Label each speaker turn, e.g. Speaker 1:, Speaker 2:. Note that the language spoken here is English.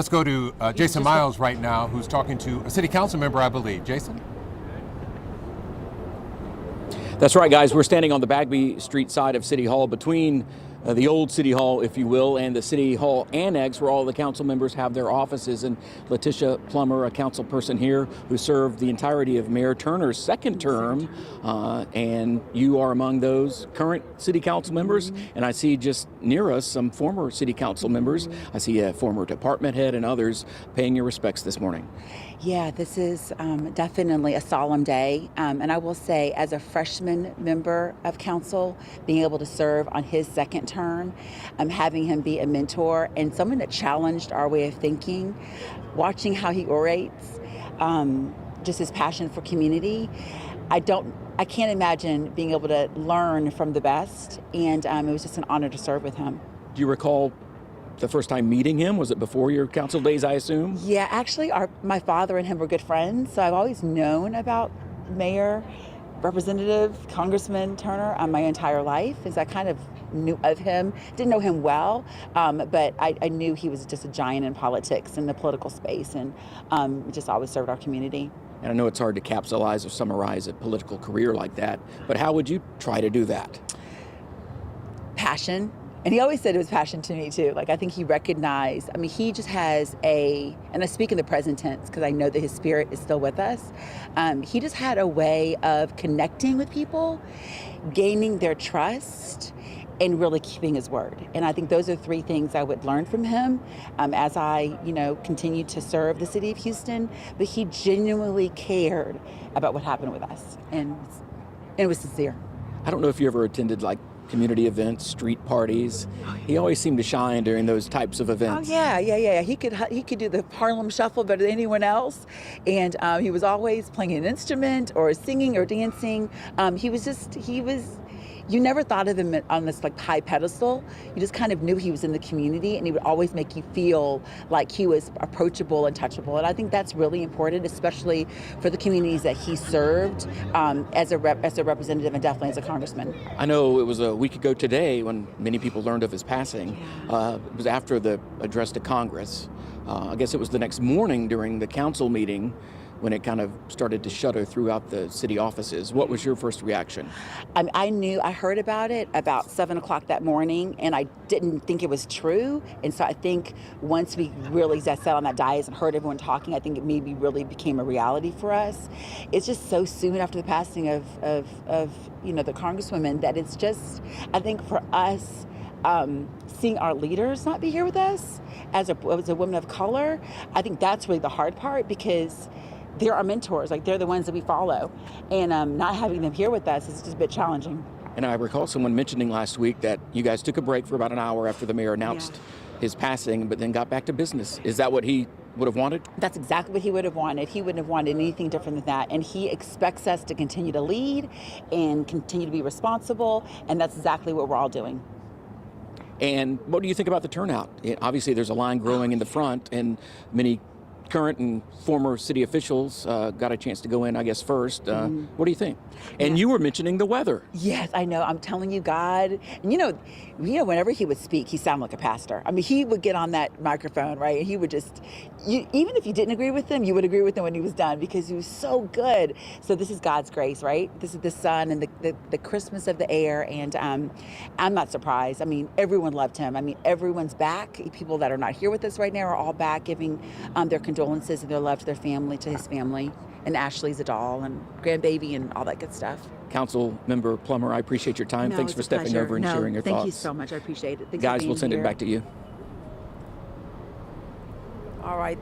Speaker 1: Let's go to Jason Miles right now, who's talking to a city council member, I believe. Jason?
Speaker 2: That's right, guys. We're standing on the Bagby Street side of City Hall between the old City Hall, if you will, and the City Hall Annex, where all the council members have their offices. And Letitia Plummer, a council person here who served the entirety of Mayor Turner's second term, and you are among those current city council members. And I see just near us some former city council members. I see a former department head and others paying your respects this morning.
Speaker 3: Yeah, this is definitely a solemn day. And I will say, as a freshman member of council, being able to serve on his second term, having him be a mentor and someone that challenged our way of thinking, watching how he orates, just his passion for community. I can't imagine being able to learn from the best. And it was just an honor to serve with him.
Speaker 2: Do you recall the first time meeting him? Was it before your council days, I assume?
Speaker 3: Yeah, actually, my father and him were good friends, so I've always known about Mayor, Representative, Congressman Turner my entire life, as I kind of knew of him. Didn't know him well, but I knew he was just a giant in politics and the political space, and just always served our community.
Speaker 2: And I know it's hard to capsulize or summarize a political career like that, but how would you try to do that?
Speaker 3: Passion. And he always said it was passion to me too. Like, I think he recognized, he just has and I speak in the present tense because I know that his spirit is still with us. He just had a way of connecting with people, gaining their trust, and really keeping his word. And I think those are three things I would learn from him as I, continue to serve the city of Houston. But he genuinely cared about what happened with us, and it was sincere.
Speaker 2: I don't know if you ever attended community events, street parties. He always seemed to shine during those types of events.
Speaker 3: Oh yeah. He could do the Harlem Shuffle better than anyone else, and he was always playing an instrument or singing or dancing. You never thought of him on this high pedestal. You just kind of knew he was in the community, and he would always make you feel like he was approachable and touchable. And I think that's really important, especially for the communities that he served as a representative and definitely as a congressman.
Speaker 2: I know it was a week ago today when many people learned of his passing.
Speaker 3: Yeah.
Speaker 2: It was after the address to Congress. I guess it was the next morning during the council meeting when it kind of started to shudder throughout the city offices. What was your first reaction?
Speaker 3: I heard about it about 7 o'clock that morning, and I didn't think it was true. And so I think once we really sat on that dais and heard everyone talking, I think it maybe really became a reality for us. It's just so soon after the passing of the Congresswoman that it's just, I think for us, seeing our leaders not be here with us as a woman of color, I think that's really the hard part, because they're our mentors, they're the ones that we follow, and not having them here with us is just a bit challenging.
Speaker 2: And I recall someone mentioning last week that you guys took a break for about an hour after the mayor announced his passing, but then got back to business. Is that what he would have wanted? That's
Speaker 3: exactly what he would have wanted. He wouldn't have wanted anything different than that. And he expects us to continue to lead and continue to be responsible, and that's exactly what we're all doing.
Speaker 2: And what do you think about the turnout? Obviously, there's a line growing in the front, and many current and former city officials got a chance to go in, I guess, first. What do you think? And you were mentioning the weather.
Speaker 3: Yes, I know. I'm telling you, God. And whenever he would speak, he sounded like a pastor. He would get on that microphone, right? And he would just, even if you didn't agree with him, you would agree with him when he was done, because he was so good. So this is God's grace, right? This is the sun and the crispness of the air. And I'm not surprised. Everyone loved him. Everyone's back. People that are not here with us right now are all back, giving their condolences and their love to their family, to his family, and Ashley's a doll and grandbaby and all that good stuff.
Speaker 2: Council Member Plummer, I appreciate your time. Thanks for stepping over and sharing your thoughts.
Speaker 3: Thank you so much. I appreciate it. Thanks
Speaker 2: Guys, we'll send it back to you.
Speaker 3: All right.